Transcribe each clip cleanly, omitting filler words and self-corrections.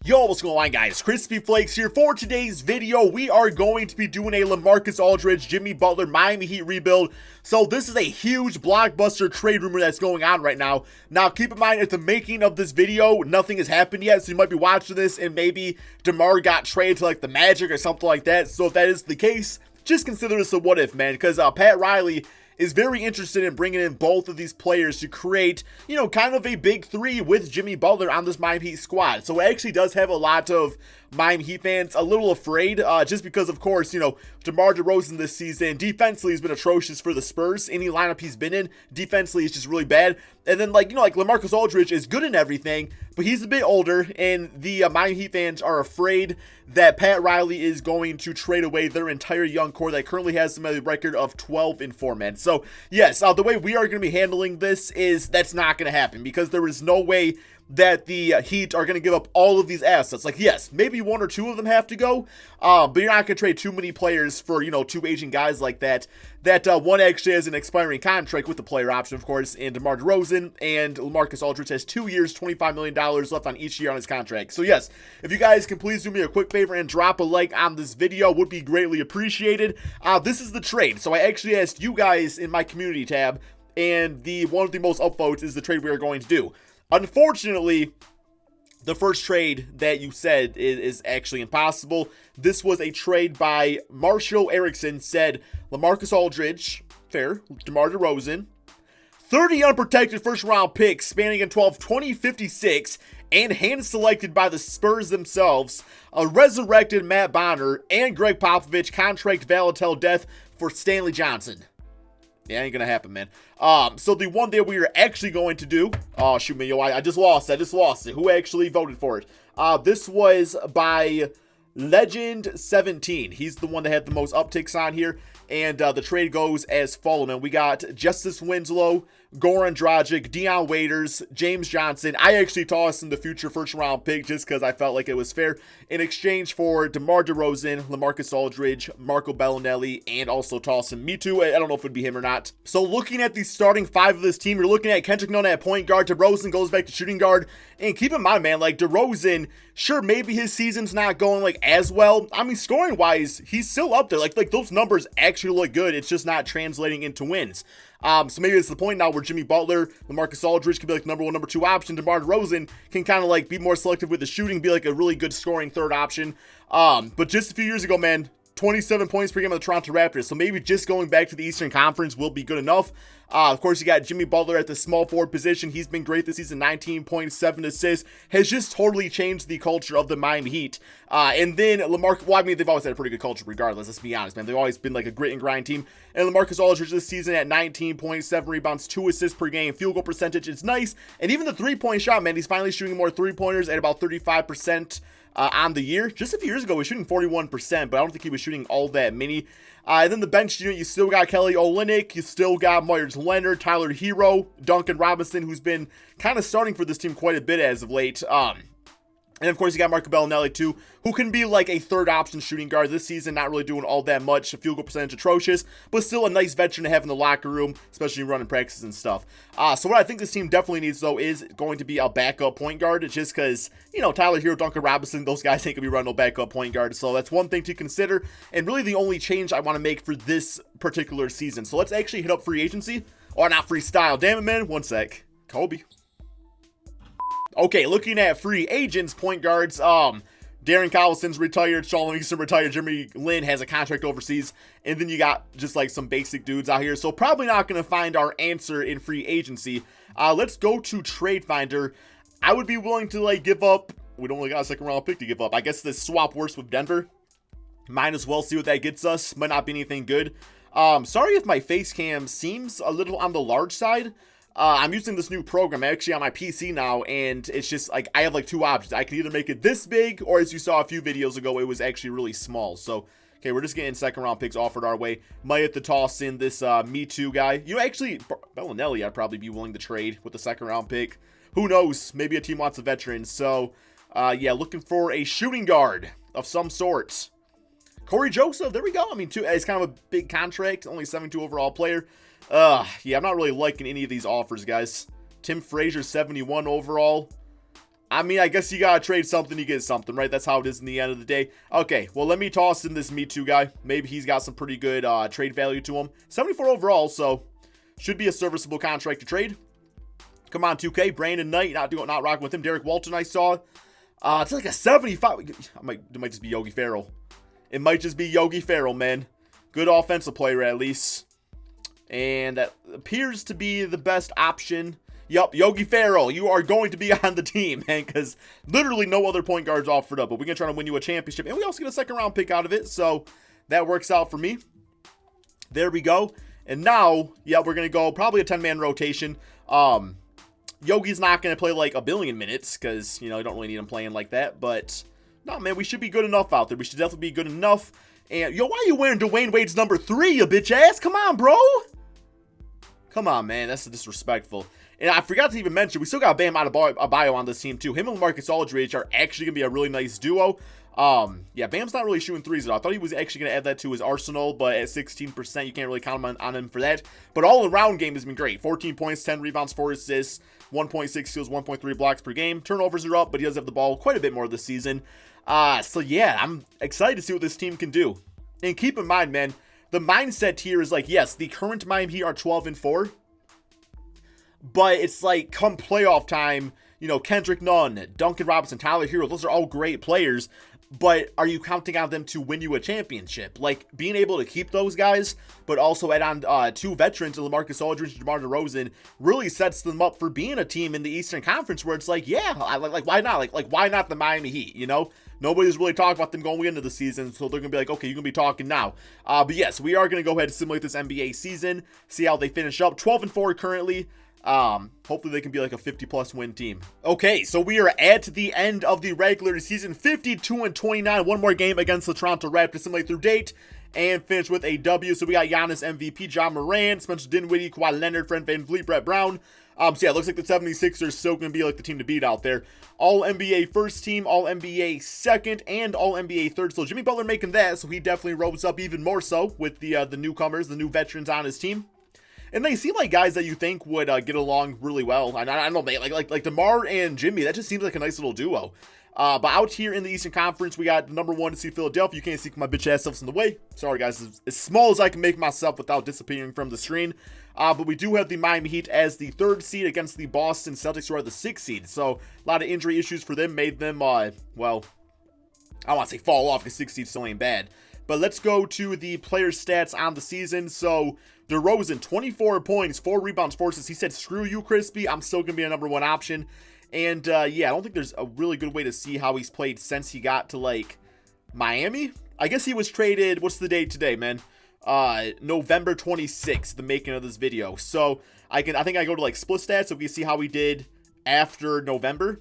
Yo, what's going on, guys? KrispyFlakes here. For today's video, we are going to be doing a Lamarcus Aldridge, Jimmy Butler, Miami Heat rebuild. So this is a huge blockbuster trade rumor that's going on right now. Now, keep in mind, at the making of this video, nothing has happened yet. So you might be watching this and maybe DeMar got traded to like the Magic or something like that. So if that is the case, just consider this a what if, man. Because Pat Riley is very interested in bringing in both of these players to create, you know, kind of a big three with Jimmy Butler on this Miami Heat squad. So it actually does have a lot of Miami Heat fans a little afraid, just because, of course, you know, DeMar Derozan this season defensively has been atrocious for the Spurs. Any lineup he's been in, defensively is just really bad. And then, like, you know, like Lamarcus Aldridge is good in everything, but he's a bit older, and the Miami Heat fans are afraid that Pat Riley is going to trade away their entire young core that currently has a record of 12-4, man. So, yes, the way we are going to be handling this is that's not going to happen, because there is no way that the Heat are going to give up all of these assets. Like, yes, maybe one or two of them have to go, but you're not going to trade too many players for, you know, two aging guys like that. One actually has an expiring contract with the player option, of course, and DeMar Derozan, and Lamarcus Aldridge has 2 years, $25 million left on each year on his contract. So, yes, if you guys can please do me a quick favor and drop a like on this video, would be greatly appreciated. This is the trade. So I actually asked you guys in my community tab, and one of the most upvotes is the trade we are going to do. Unfortunately, the first trade that you said is actually impossible. This was a trade by Marshall Erickson, said Lamarcus Aldridge, fair, DeMar Derozan, 30 unprotected first-round picks spanning in 2056, and hand-selected by the Spurs themselves, a resurrected Matt Bonner, and Greg Popovich contract valid till death for Stanley Johnson. Yeah, ain't gonna happen, man. So the one that we are actually going to do, oh shoot me, yo, I just lost it. Who actually voted for it? This was by Legend17. He's the one that had the most upticks on here, and the trade goes as follows, man. We got Justice Winslow, Goran Dragic, Dion Waiters, James Johnson. I actually tossed in the future first-round pick just because I felt like it was fair, in exchange for DeMar Derozan, Lamarcus Aldridge, Marco Bellinelli, and also tossing me too. I don't know if it would be him or not. So looking at the starting five of this team, you're looking at Kendrick Nunn at point guard, Derozan goes back to shooting guard, and keep in mind, man, like Derozan, sure, maybe his season's not going like as well. I mean, scoring-wise, he's still up there. Like those numbers actually look good. It's just not translating into wins. So maybe it's the point now where Jimmy Butler, Lamarcus Aldridge can be like number one, number two option. DeMar Derozan can kind of like be more selective with the shooting, be like a really good scoring third option. But just a few years ago, man, 27 points per game of the Toronto Raptors. So maybe just going back to the Eastern Conference will be good enough. Of course, you got Jimmy Butler at the small forward position. He's been great this season, 19.7 assists. Has just totally changed the culture of the Miami Heat. And then Lamarcus, well, I mean, they've always had a pretty good culture regardless, let's be honest, man. They've always been like a grit and grind team. And Lamarcus Aldridge this season at 19.7 rebounds, 2 assists per game. Field goal percentage is nice. And even the three-point shot, man, he's finally shooting more three-pointers at about 35%. On the year. Just a few years ago, he was shooting 41%, but I don't think he was shooting all that many. And then the bench unit, you still got Kelly Olynyk, you still got Myers Leonard, Tyler Hero, Duncan Robinson, who's been kind of starting for this team quite a bit as of late. And of course, you got Marco Bellinelli too, who can be like a third option shooting guard this season, not really doing all that much. Field goal percentage atrocious, but still a nice veteran to have in the locker room, especially running practices and stuff. So what I think this team definitely needs, though, is going to be a backup point guard. It's just because, you know, Tyler Hero, Duncan Robinson, those guys ain't going to be running no backup point guard. So that's one thing to consider, and really the only change I want to make for this particular season. So let's actually hit up free agency, or not freestyle. Damn it, man. One sec. Kobe. Okay, looking at free agents, point guards, Darren Collison's retired, Sean Livingston retired, Jeremy Lin has a contract overseas, and then you got just like some basic dudes out here, so probably not going to find our answer in free agency. Let's go to Trade Finder. I would be willing to like give up, we don't really got a second round pick to give up. I guess this swap works with Denver. Might as well see what that gets us. Might not be anything good. Sorry if my face cam seems a little on the large side. I'm using this new program actually on my PC now, and it's just like I have like two options. I can either make it this big, or as you saw a few videos ago, it was actually really small. So, okay, we're just getting second round picks offered our way. Might have to toss in this Me Too guy. You know, actually, Bellinelli, I'd probably be willing to trade with the second round pick. Who knows? Maybe a team wants a veteran. So, yeah, looking for a shooting guard of some sort. Corey Joseph, there we go. I mean, it's kind of a big contract, only 72 overall player. Yeah, I'm not really liking any of these offers, guys. Tim Frazier, 71 overall. I mean, I guess you gotta trade something, you get something, right? That's how it is in the end of the day. Okay, well, let me toss in this Me Too guy. Maybe he's got some pretty good trade value to him. 74 overall, so should be a serviceable contract to trade. Come on, 2K. Brandon Knight, not rocking with him. Derek Walton, I saw. It's like a 75. It might just be Yogi Ferrell. It might just be Yogi Ferrell, man. Good offensive player, at least. And that appears to be the best option. Yup, Yogi Ferrell, you are going to be on the team, man, because literally no other point guards offered up. But we're going to try to win you a championship. And we also get a second-round pick out of it, so that works out for me. There we go. And now, yeah, we're going to go probably a 10-man rotation. Yogi's not going to play like a billion minutes because, you know, you don't really need him playing like that. But, no, man, we should be good enough out there. We should definitely be good enough. And, yo, why are you wearing Dwayne Wade's number 3, you bitch ass? Come on, bro. Come on, man. That's disrespectful. And I forgot to even mention, we still got Bam Adebayo on this team, too. Him and Lamarcus Aldridge are actually going to be a really nice duo. Yeah, Bam's not really shooting threes at all. I thought he was actually going to add that to his arsenal, but at 16%, you can't really count on him for that. But all-around game has been great. 14 points, 10 rebounds, 4 assists, 1.6 steals, 1.3 blocks per game. Turnovers are up, but he does have the ball quite a bit more this season. So yeah, I'm excited to see what this team can do. And keep in mind, man, the mindset here is like, yes, the current Miami Heat are 12-4, but it's like come playoff time, you know, Kendrick Nunn, Duncan Robinson, Tyler Hero, those are all great players, but are you counting on them to win you a championship? Like, being able to keep those guys, but also add on 2 veterans, Lamarcus Aldridge Demar Derozan, really sets them up for being a team in the Eastern Conference where it's like, yeah, like why not? Like why not the Miami Heat, you know? Nobody's really talking about them going into the season, so they're going to be like, okay, you're going to be talking now. But yes, we are going to go ahead and simulate this NBA season, see how they finish up. 12-4 currently. Hopefully they can be like a 50+ win team. Okay, so we are at the end of the regular season, 52-29. One more game against the Toronto Raptors, simulate through date, and finish with a W. So we got Giannis MVP, John Morant, Spencer Dinwiddie, Kawhi Leonard, Fred VanVleet, Brett Brown. So yeah, it looks like the 76ers still going to be like the team to beat out there. All-NBA first team, All-NBA second, and All-NBA third. So Jimmy Butler making that, so he definitely rose up even more so with the newcomers, the new veterans on his team. And they seem like guys that you think would get along really well. I don't know, like DeMar and Jimmy, that just seems like a nice little duo. But out here in the Eastern Conference, we got the number 1 to see Philadelphia. You can't see my bitch ass self's in the way. Sorry, guys. As small as I can make myself without disappearing from the screen. But we do have the Miami Heat as the 3rd seed against the Boston Celtics, who are the 6th seed. So a lot of injury issues for them made them, well, I don't want to say fall off because 6th seed still ain't bad. But let's go to the player stats on the season. So DeRozan, 24 points, 4 rebounds, 4 assists. He said, screw you, Crispy. I'm still going to be a number 1 option. And, yeah, I don't think there's a really good way to see how he's played since he got to, like, Miami. I guess he was traded, what's the date today, man? November 26th, the making of this video. So, I think I go to, like, split stats so we can see how he did after November.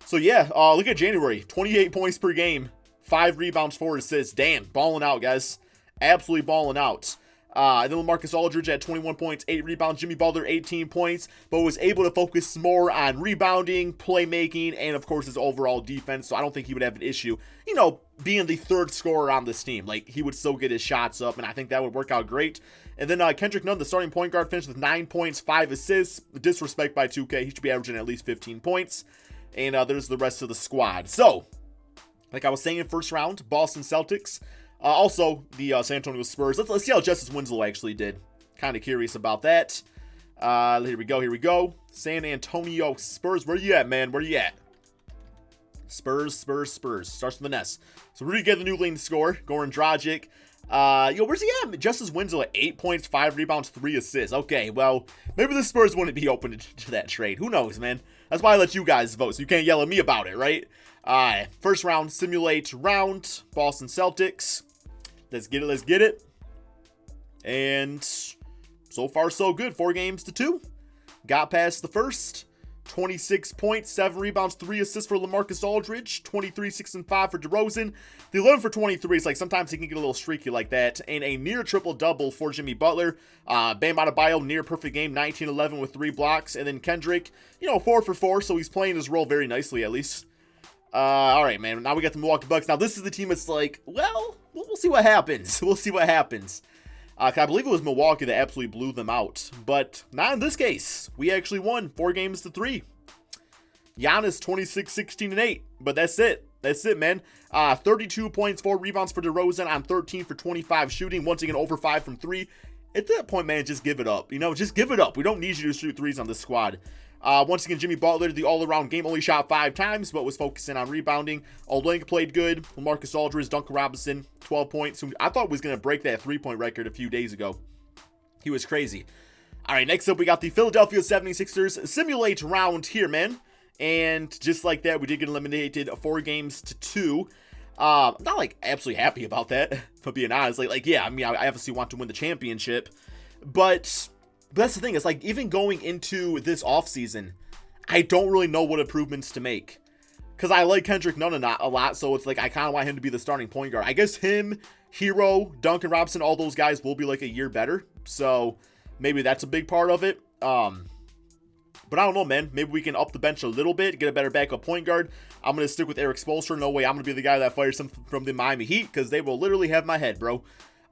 So, yeah, look at January. 28 points per game, 5 rebounds, 4 assists. Damn, balling out, guys. Absolutely balling out. And then Lamarcus Aldridge at 21 points, 8 rebounds. Jimmy Butler, 18 points, but was able to focus more on rebounding, playmaking, and, of course, his overall defense. So I don't think he would have an issue, you know, being the 3rd scorer on this team. Like, he would still get his shots up, and I think that would work out great. And then Kendrick Nunn, the starting point guard, finished with 9 points, 5 assists. Disrespect by 2K. He should be averaging at least 15 points. And there's the rest of the squad. So, like I was saying in first round, Boston Celtics. Also, the San Antonio Spurs. Let's see how Justice Winslow actually did. Kind of curious about that. Here we go. San Antonio Spurs. Where you at, man? Where you at? Spurs. Starts with an S. So we're going to get the new leading score. Goran Dragic. Where's he at? Justice Winslow at 8 points, 5 rebounds, 3 assists. Okay, well, maybe the Spurs wouldn't be open to that trade. Who knows, man? That's why I let you guys vote, so you can't yell at me about it, right? First round, simulate round. Boston Celtics. Let's get it. And so far, so good. 4-2. Got past the first. 26 points, 7 rebounds, 3 assists for Lamarcus Aldridge. 23, 6, and 5 for DeRozan. The 11 for 23 is like sometimes he can get a little streaky like that. And a near triple-double for Jimmy Butler. Bam Adebayo, near perfect game. 19-11 with 3 blocks. And then Kendrick, 4 for 4. So he's playing his role very nicely at least. All right, man. Now we got the Milwaukee Bucks. Now this is the team that's like, well, we'll see what happens. We'll see what happens. I believe it was Milwaukee that absolutely blew them out. But not in this case. We actually won 4-3. Giannis 26, 16, and 8. But that's it. That's it, man. 32 points, 4 rebounds for DeRozan on 13 for 25 shooting. Once again, over 5 from 3. At that point, man, just give it up. You know, just give it up. We don't need you to shoot threes on this squad. Once again, Jimmy Butler, the all-around game, only shot 5 times, but was focusing on rebounding. Olynyk played good. Lamarcus Aldridge, Duncan Robinson, 12 points. I thought was going to break that 3-point record a few days ago. He was crazy. All right, next up, we got the Philadelphia 76ers simulate round here, man. And just like that, we did get eliminated 4 games to 2. I'm not, like, absolutely happy about that, for being honest. Yeah, I mean, I obviously want to win the championship. But that's the thing. It's like, even going into this offseason, I don't really know what improvements to make. Because I like Kendrick Nunn a lot, so it's like, I kind of want him to be the starting point guard. I guess him, Hero, Duncan Robinson, all those guys will be, like, a year better. So maybe that's a big part of it. But I don't know, man. Maybe we can up the bench a little bit, get a better backup point guard. I'm going to stick with Eric Spoelstra. No way I'm going to be the guy that fires him from the Miami Heat, because they will literally have my head, bro.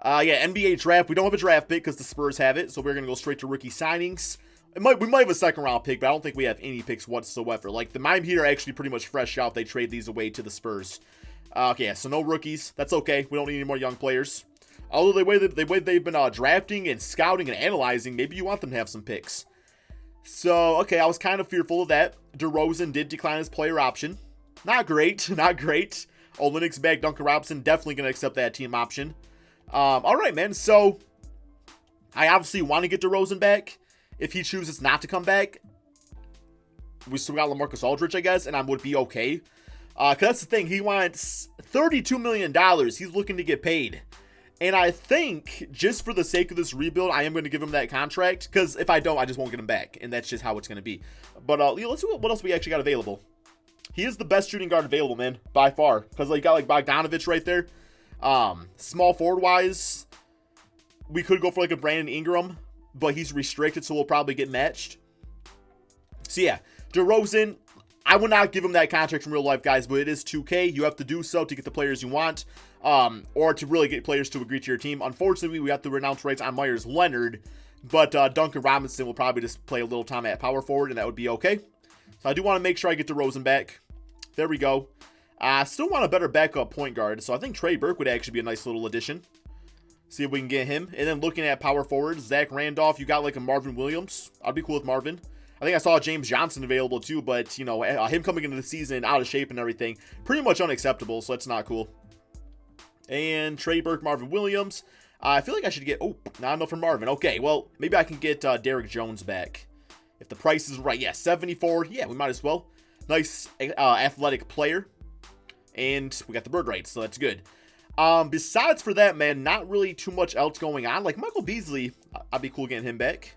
Yeah, NBA draft. We don't have a draft pick because the Spurs have it, so we're going to go straight to rookie signings. We might have a second-round pick, but I don't think we have any picks whatsoever. Like, the Miami Heat are actually pretty much fresh out. They trade these away to the Spurs. Okay, so no rookies. That's okay. We don't need any more young players. Although the way they've been drafting and scouting and analyzing, maybe you want them to have some picks. So, okay, I was kind of fearful of that. DeRozan did decline his player option. Not great, not great. Olynyk's back. Duncan Robinson definitely going to accept that team option. All right, man. So, I obviously want to get DeRozan back. If he chooses not to come back, we still got Lamarcus Aldridge, I guess, and I would be okay. Because that's the thing. He wants $32 million. He's looking to get paid. And I think, just for the sake of this rebuild, I am going to give him that contract. Because if I don't, I just won't get him back. And that's just how it's going to be. But let's see what else we actually got available. He is the best shooting guard available, man. By far. Because you got like Bogdanovich right there. Small forward-wise, we could go for like a Brandon Ingram. But he's restricted, so we'll probably get matched. So yeah, DeRozan, I would not give him that contract in real life, guys. But it is 2K. You have to do so to get the players you want. Or to really get players to agree to your team. Unfortunately, we have to renounce rights on Myers Leonard, but Duncan Robinson will probably just play a little time at power forward, and that would be okay. So I do want to make sure I get DeRozan back. There we go. I still want a better backup point guard, so I think Trey Burke would actually be a nice little addition. See if we can get him. And then looking at power forwards, Zach Randolph, you got like a Marvin Williams. I'd be cool with Marvin. I think I saw James Johnson available too, but, you know, him coming into the season out of shape and everything, pretty much unacceptable, so that's not cool. And Trey Burke, Marvin Williams. I feel like I should get... Oh, not enough for Marvin. Okay, well, maybe I can get Derrick Jones back. If the price is right. Yeah, 74. Yeah, we might as well. Nice athletic player. And we got the bird rights, so that's good. Besides for that, man, not really too much else going on. Like, Michael Beasley, I'd be cool getting him back.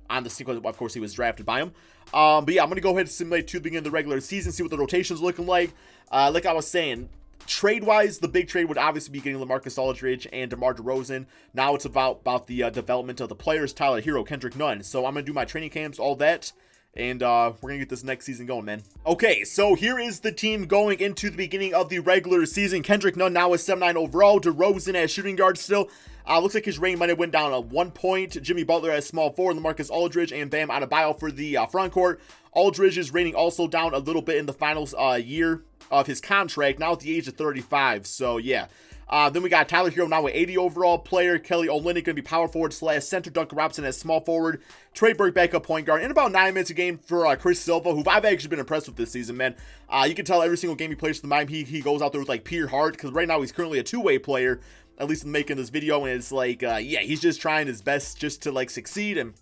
On the sequence, of course, he was drafted by him. But yeah, I'm going to go ahead and simulate to the beginning of the regular season, see what the rotation's looking like. Like I was saying... Trade-wise, the big trade would obviously be getting Lamarcus Aldridge and DeMar DeRozan. Now it's about the development of the players, Tyler Hero, Kendrick Nunn. So I'm going to do my training camps, all that, and we're going to get this next season going, man. Okay, so here is the team going into the beginning of the regular season. Kendrick Nunn now is 7'9" overall. DeRozan as shooting guard still. Looks like his rating might have went down at 1 point. Jimmy Butler as small forward, Lamarcus Aldridge, and Bam Adebayo for the front court. Aldridge's rating also down a little bit in the finals year of his contract, now at the age of 35. So yeah. Then we got Tyler Hero now with 80 overall player. Kelly Olynyk going to be power forward / center. Duncan Robinson as small forward. Trey Burke backup point guard. In about 9 minutes a game for Chris Silva, who I've actually been impressed with this season, man. You can tell every single game he plays for the Miami, he goes out there with like pure heart, because right now he's currently a two-way player, at least in making this video, and it's like, yeah, he's just trying his best just to like succeed and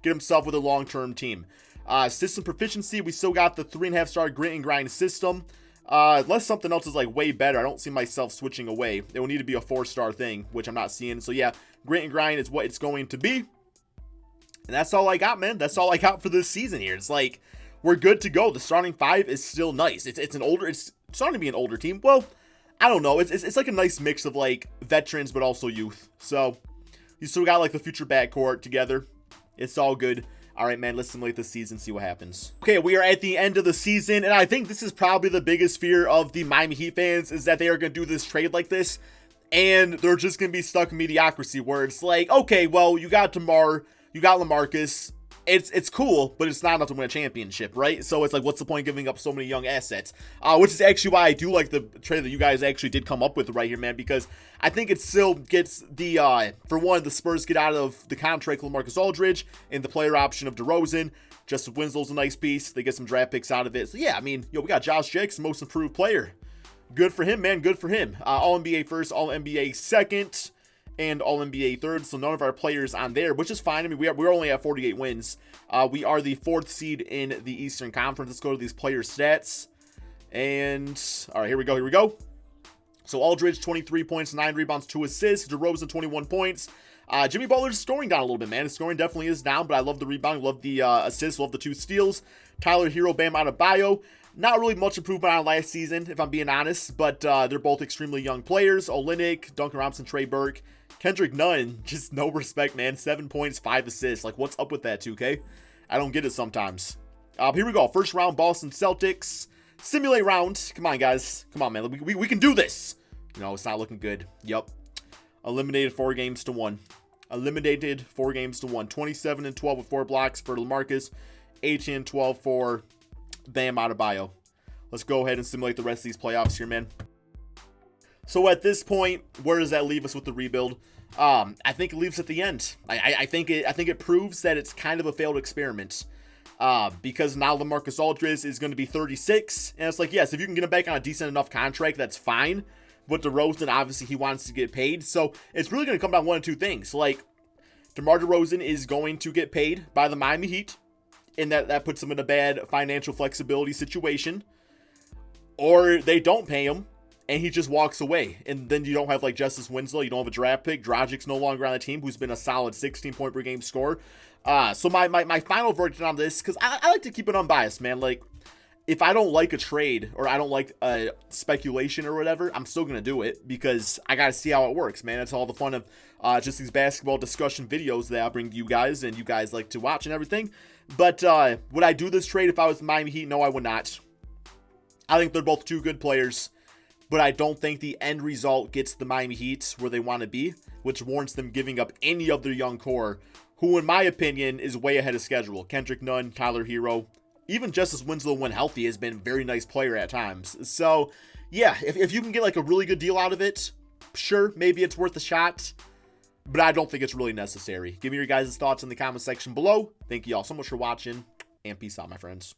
get himself with a long-term team. System proficiency, we still got the 3.5-star grit and grind system. Unless something else is like way better, I don't see myself switching away. It will need to be a 4-star thing, which I'm not seeing. So yeah, grit and grind is what it's going to be. And that's all I got, man. That's all I got for this season here. It's like, we're good to go. The starting 5 is still nice. It's starting to be an older team. Well, I don't know. It's like a nice mix of like veterans, but also youth. So you still got like the future backcourt together. It's all good. All right, man, let's simulate this season, see what happens. Okay, we are at the end of the season, and I think this is probably the biggest fear of the Miami Heat fans, is that they are going to do this trade like this, and they're just going to be stuck in mediocrity, where it's like, okay, well, you got DeMar, you got Lamarcus, it's cool, but it's not enough to win a championship, right? So it's like, what's the point of giving up so many young assets? Which is actually why I do like the trade that you guys actually did come up with right here, man, because I think it still gets the, for one, the Spurs get out of the contract of Lamarcus Aldridge and the player option of DeRozan. Justice Winslow's a nice piece. They get some draft picks out of it. So yeah, I mean, we got Josh Jackson, most improved player. Good for him, man. Good for him. All-NBA first, All-NBA second, and All-NBA third. So none of our players on there, which is fine. I mean, we're only at 48 wins. We are the 4th seed in the Eastern Conference. Let's go to these player stats. And, all right, here we go. So Aldridge, 23 points, 9 rebounds, 2 assists. DeRozan, 21 points. Jimmy Butler's scoring down a little bit, man. His scoring definitely is down, but I love the rebound, love the assists, love the 2 steals. Tyler Hero, Bam Adebayo. Not really much improvement on last season, if I'm being honest, but they're both extremely young players. Olynyk, Duncan Robinson, Trey Burke. Kendrick Nunn, just no respect, man. 7 points, 5 assists. Like, what's up with that, 2K? I don't get it sometimes. Here we go. First round, Boston Celtics. Simulate round. Come on, guys. Come on, man. We can do this. No, it's not looking good. Yup. Eliminated 4 games to 1. Eliminated 4 games to 1. 27-12 with 4 blocks for Lamarcus. 18-12 for Bam Adebayo. Let's go ahead and simulate the rest of these playoffs here, man. So at this point, where does that leave us with the rebuild? I think it leaves at the end. I think it proves that it's kind of a failed experiment. Because now Lamarcus Aldridge is going to be 36, and it's like, yes, if you can get him back on a decent enough contract, that's fine. But DeRozan, obviously, he wants to get paid, so it's really going to come down to 1 of 2 things. Like, DeMar DeRozan is going to get paid by the Miami Heat, and that puts him in a bad financial flexibility situation. Or they don't pay him, and he just walks away. And then you don't have, like, Justice Winslow. You don't have a draft pick. Dragic's no longer on the team, who's been a solid 16-point-per-game scorer. So my final verdict on this, because I like to keep it unbiased, man. Like, if I don't like a trade, or I don't like a speculation or whatever, I'm still going to do it, because I got to see how it works, man. It's all the fun of just these basketball discussion videos that I bring to you guys, and you guys like to watch and everything. But would I do this trade if I was the Miami Heat? No, I would not. I think they're both 2 good players, but I don't think the end result gets the Miami Heat where they want to be, which warrants them giving up any of their young core, who, in my opinion, is way ahead of schedule. Kendrick Nunn, Tyler Hero, even Justice Winslow, when healthy, has been a very nice player at times. So, yeah, if you can get, like, a really good deal out of it, sure, maybe it's worth a shot, but I don't think it's really necessary. Give me your guys' thoughts in the comment section below. Thank you all so much for watching, and peace out, my friends.